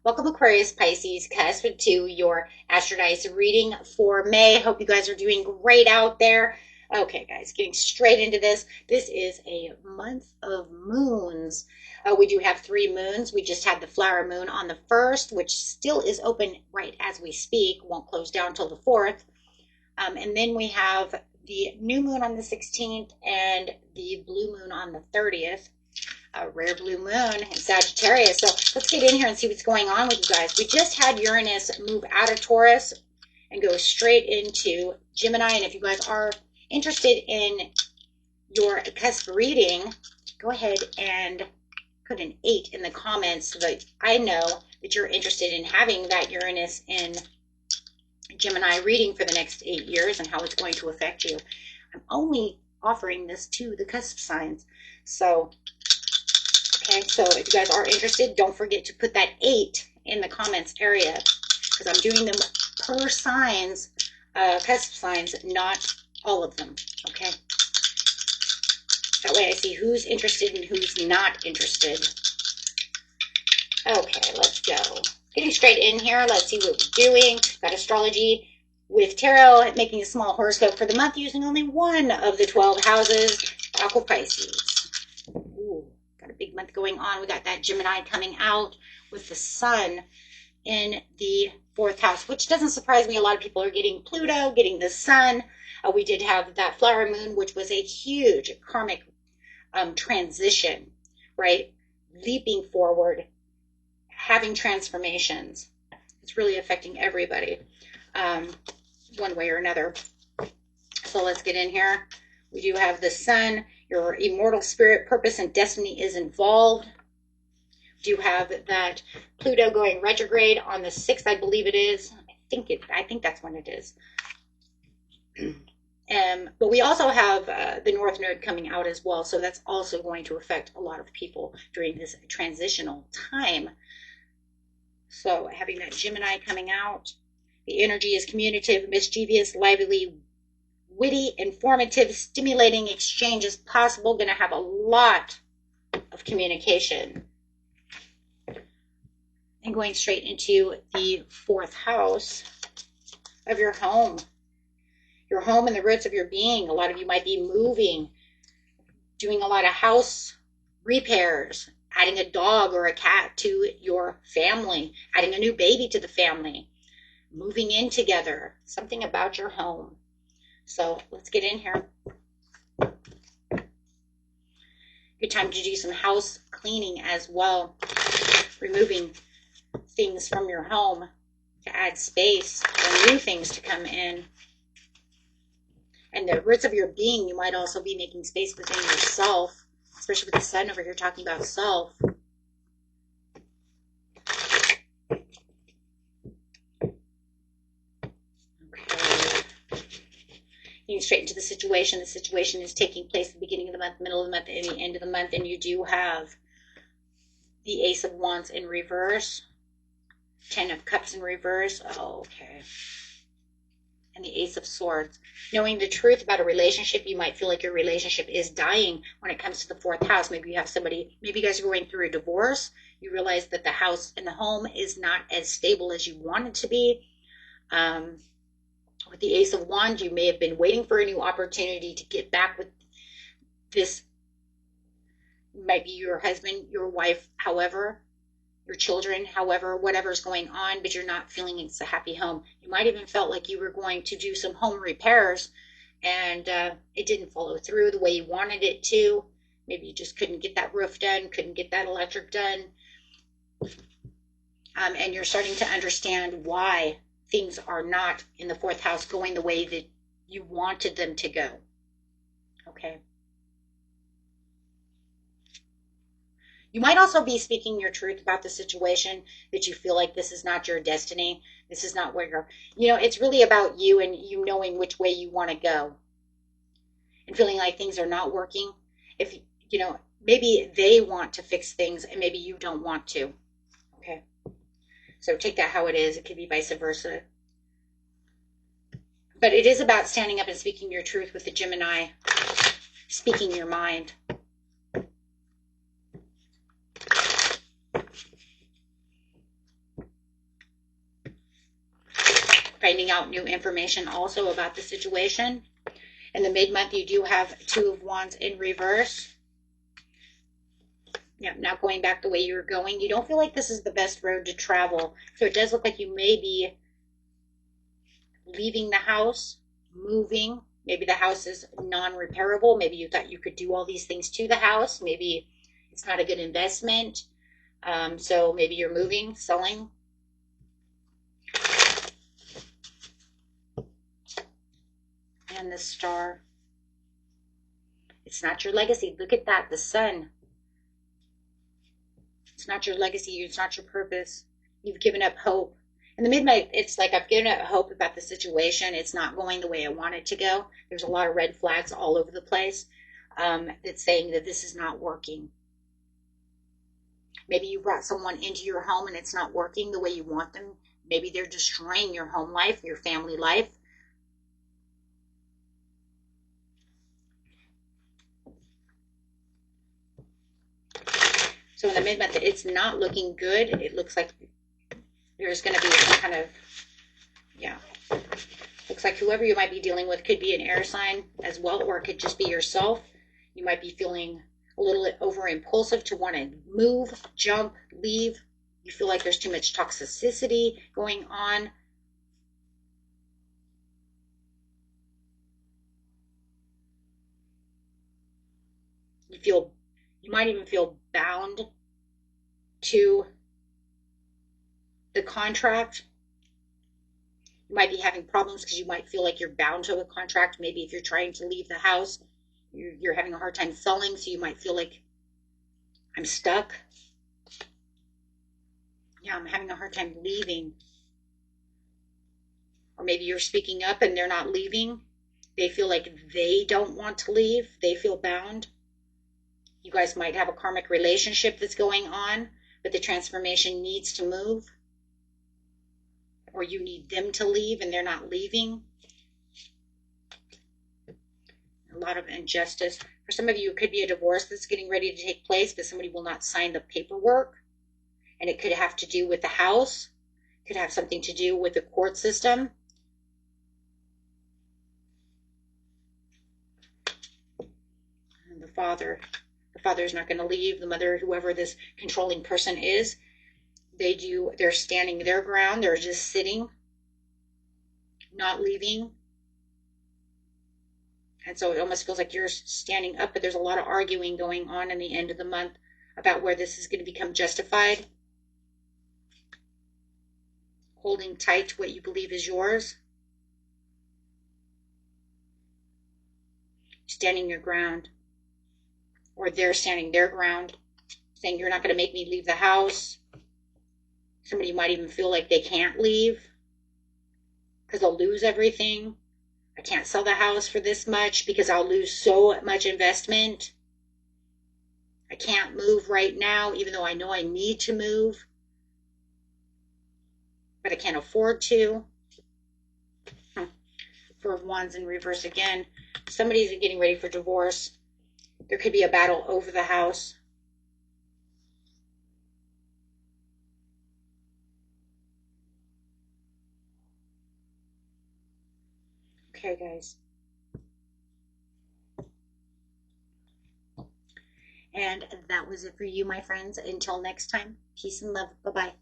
Welcome Aquarius, Pisces, Cusp to your Astrodice reading for May. Hope you guys are doing great out there. Okay, guys, getting straight into this. This is a month of moons. We do have 3 moons. We just had the flower moon on the 1st, which still is open right as we speak. Won't close down till the 4th. And then we have the new moon on the 16th and the blue moon on the 30th. A rare blue moon in Sagittarius. So let's get in here and see what's going on with you guys. We just had Uranus move out of Taurus and go straight into Gemini. And if you guys are interested in your cusp reading, go ahead and put an 8 in the comments so that I know that you're interested in having that Uranus in Gemini reading for the next 8 years and how it's going to affect you. I'm only offering this to the cusp signs. So okay, so if you guys are interested, don't forget to put that 8 in the comments area because I'm doing them per signs, cusp signs, not all of them, okay? That way I see who's interested and who's not interested. Okay, let's go. Getting straight in here, let's see what we're doing. Got astrology with tarot, making a small horoscope for the month using only one of the 12 houses, Aqua Pisces. Ooh. Got a big month going on. We got that Gemini coming out with the sun in the 4th house, which doesn't surprise me. A lot of people are getting Pluto, getting the sun. We did have that flower moon, which was a huge karmic transition, right? Leaping forward, having transformations. It's really affecting everybody one way or another. So let's get in here. We do have the sun. Your immortal spirit, purpose, and destiny is involved. Do you have that Pluto going retrograde on the 6th, I believe it is. I think that's when it is. But we also have the North Node coming out as well, so that's also going to affect a lot of people during this transitional time. So having that Gemini coming out, the energy is communicative, mischievous, lively, witty, informative, stimulating exchanges possible. Going to have a lot of communication. And going straight into the 4th house of your home. Your home and the roots of your being. A lot of you might be moving, doing a lot of house repairs, adding a dog or a cat to your family, adding a new baby to the family, moving in together, something about your home. So let's get in here. Good time to do some house cleaning as well. Removing things from your home to add space for new things to come in. And the roots of your being, you might also be making space within yourself, especially with the sun over here talking about self. Getting straight into the situation. The situation is taking place at the beginning of the month, middle of the month, and the end of the month. And you do have the Ace of Wands in reverse, 10 of Cups in reverse. Oh, okay. And the Ace of Swords. Knowing the truth about a relationship, you might feel like your relationship is dying when it comes to the 4th house. Maybe you have somebody, maybe you guys are going through a divorce. You realize that the house and the home is not as stable as you want it to be. With the Ace of Wands, you may have been waiting for a new opportunity to get back with this. Might be your husband, your wife, however, your children, however, whatever's going on, but you're not feeling it's a happy home. You might even felt like you were going to do some home repairs and it didn't follow through the way you wanted it to. Maybe you just couldn't get that roof done, couldn't get that electric done. And you're starting to understand why things are not in the 4th house going the way that you wanted them to go. Okay. You might also be speaking your truth about the situation, that you feel like this is not your destiny. This is not where you're, it's really about you and you knowing which way you want to go and feeling like things are not working. If, maybe they want to fix things and maybe you don't want to. Okay. So take that how it is. It could be vice versa. But it is about standing up and speaking your truth with the Gemini, speaking your mind. finding out new information also about the situation. In the mid-month, you do have Two of Wands in reverse. Yeah, now going back the way you were going. You don't feel like this is the best road to travel. So it does look like you may be leaving the house, moving. Maybe the house is non-repairable. Maybe you thought you could do all these things to the house. Maybe it's not a good investment. So maybe you're moving, selling. And the Star. It's not your legacy. Look at that, the Sun. It's not your legacy. It's not your purpose. You've given up hope. In the midnight, it's like I've given up hope about the situation. It's not going the way I want it to go. There's a lot of red flags all over the place that's saying that this is not working. Maybe you brought someone into your home and it's not working the way you want them. Maybe they're destroying your home life, your family life. So in the mid-month, it's not looking good. It looks like there's going to be some kind of, yeah. Looks like whoever you might be dealing with could be an air sign as well, or it could just be yourself. You might be feeling a little bit over impulsive to want to move, jump, leave. You feel like there's too much toxicity going on. You might even feel bound to the contract. You might be having problems because you might feel like you're bound to a contract. Maybe if you're trying to leave the house, you're having a hard time selling, so you might feel like I'm stuck. Yeah, I'm having a hard time leaving. Or maybe you're speaking up and they're not leaving. They feel like they don't want to leave. They feel bound. You guys might have a karmic relationship that's going on, but the transformation needs to move. Or you need them to leave and they're not leaving. A lot of injustice. For some of you, it could be a divorce that's getting ready to take place, but somebody will not sign the paperwork. And it could have to do with the house. It could have something to do with the court system. And the father is not going to leave. The mother, whoever this controlling person is, they're standing their ground. They're just sitting, not leaving. And so it almost feels like you're standing up, but there's a lot of arguing going on in the end of the month about where this is going to become justified. Holding tight to what you believe is yours. Standing your ground. Or they're standing their ground, saying you're not going to make me leave the house. Somebody might even feel like they can't leave because they'll lose everything. I can't sell the house for this much because I'll lose so much investment. I can't move right now, even though I know I need to move, but I can't afford to. Four of Wands in reverse again. Somebody's getting ready for divorce. There could be a battle over the house. Okay, guys. And that was it for you, my friends. Until next time, peace and love. Bye-bye.